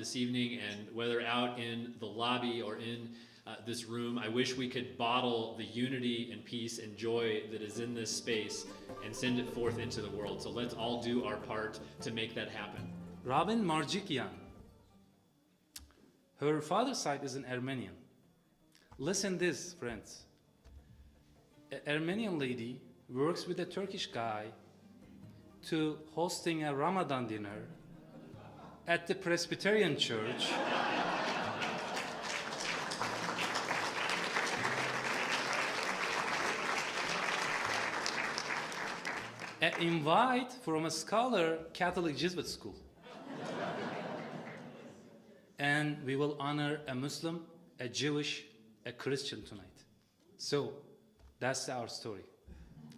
this evening, and whether out in the lobby or in this room, I wish we could bottle the unity and peace and joy that is in this space and send it forth into the world. So let's all do our part to make that happen. Robin Marjikian. Her father's side is an Armenian. Listen this, friends. An Armenian lady works with a Turkish guy to hosting a Ramadan dinner at the Presbyterian Church. An invite from a scholar Catholic Jesuit school. And we will honor a Muslim, a Jewish, a Christian tonight. So that's our story.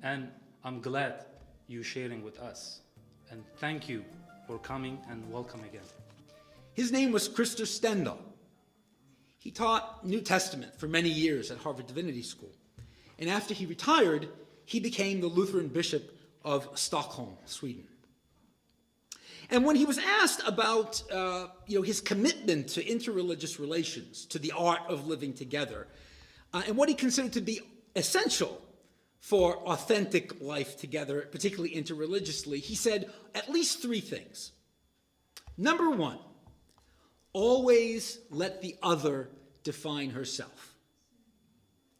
And I'm glad you sharing with us. And thank you for coming, and welcome again. His name was Christopher Stendhal. He taught New Testament for many years at Harvard Divinity School. And after he retired, he became the Lutheran bishop of Stockholm, Sweden. And when he was asked about his commitment to interreligious relations, to the art of living together, and what he considered to be essential for authentic life together, particularly interreligiously, he said at least three things. Number one, always let the other define herself.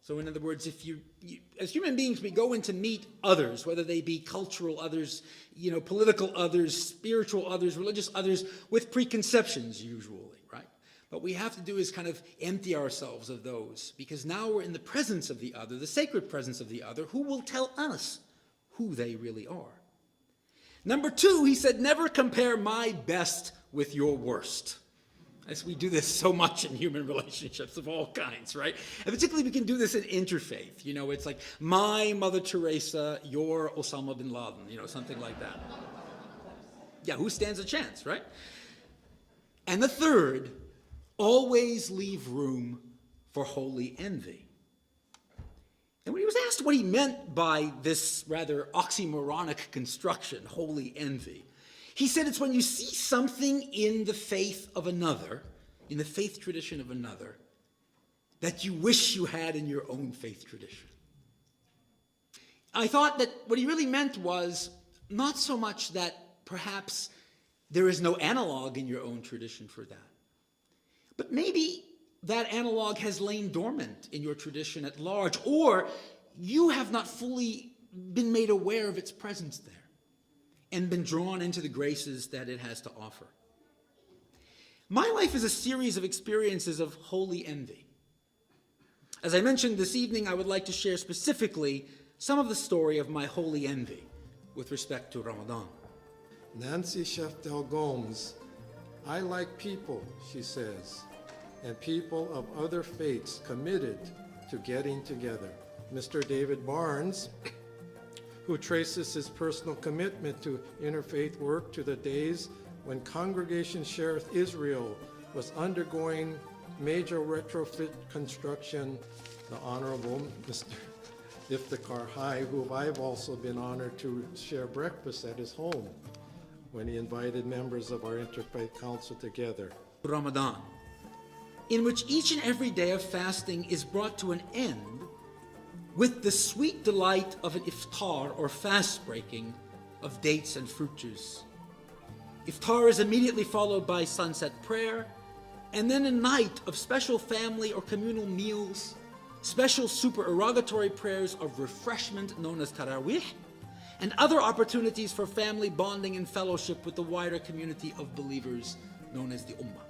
So in other words, if you as human beings, we go in to meet others, whether they be cultural others, political others, spiritual others, religious others, with preconceptions usually, right? But what we have to do is kind of empty ourselves of those, because now we're in the presence of the other, the sacred presence of the other, who will tell us who they really are. Number two, he said, never compare my best with your worst. As we do this so much in human relationships of all kinds, right? And particularly we can do this in interfaith. It's like my Mother Teresa, your Osama bin Laden, something like that. Yeah, who stands a chance, right? And the third, always leave room for holy envy. And when he was asked what he meant by this rather oxymoronic construction, holy envy, he said it's when you see something in the faith of another, in the faith tradition of another, that you wish you had in your own faith tradition. I thought that what he really meant was not so much that perhaps there is no analog in your own tradition for that, but maybe that analog has lain dormant in your tradition at large, or you have not fully been made aware of its presence there and been drawn into the graces that it has to offer. My life is a series of experiences of holy envy. As I mentioned this evening, I would like to share specifically some of the story of my holy envy with respect to Ramadan. Nancy Sheftel Gomes, I like people, she says, and people of other faiths committed to getting together. Mr. David Barnes, who traces his personal commitment to interfaith work to the days when Congregation Shereth Israel was undergoing major retrofit construction, the Honorable Mr. Iftikhar Hai, who I've also been honored to share breakfast at his home when he invited members of our Interfaith Council together. Ramadan, in which each and every day of fasting is brought to an end with the sweet delight of an iftar, or fast breaking, of dates and fruit juice. Iftar is immediately followed by sunset prayer, and then a night of special family or communal meals, special supererogatory prayers of refreshment known as tarawih, and other opportunities for family bonding and fellowship with the wider community of believers known as the Ummah.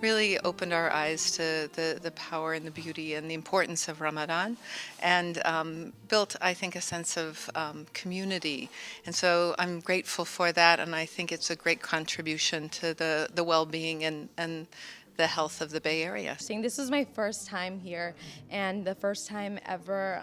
Really opened our eyes to the power and the beauty and the importance of Ramadan, and built, I think, a sense of community. And so I'm grateful for that, and I think it's a great contribution to the well-being and the health of the Bay Area. This is my first time here, and the first time ever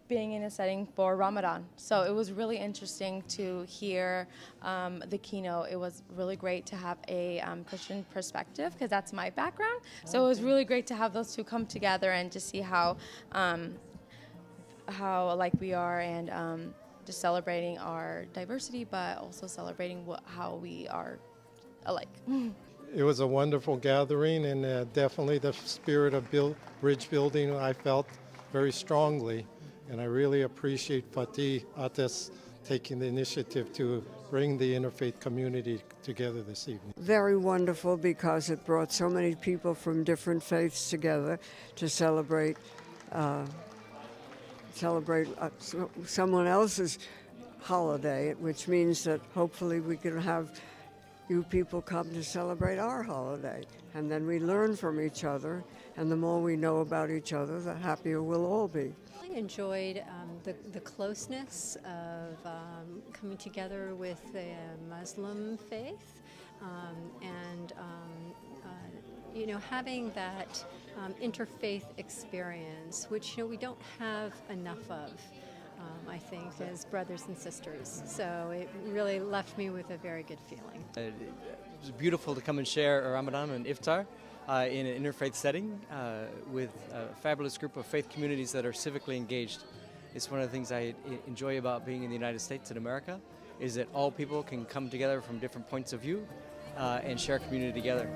being in a setting for Ramadan. So it was really interesting to hear the keynote. It was really great to have a Christian perspective, because that's my background. So it was really great to have those two come together and to see how alike we are, and just celebrating our diversity, but also celebrating how we are alike. It was a wonderful gathering, and definitely the spirit of bridge building I felt very strongly. And I really appreciate Fatih Ates taking the initiative to bring the interfaith community together this evening. Very wonderful, because it brought so many people from different faiths together to celebrate someone else's holiday, which means that hopefully we can have you people come to celebrate our holiday. And then we learn from each other, and the more we know about each other, the happier we'll all be. I enjoyed the closeness of coming together with the Muslim faith, and having that interfaith experience, which we don't have enough of, I think, as brothers and sisters. So it really left me with a very good feeling. It was beautiful to come and share a Ramadan and Iftar in an interfaith setting with a fabulous group of faith communities that are civically engaged. It's one of the things I enjoy about being in the United States and America, is that all people can come together from different points of view and share community together.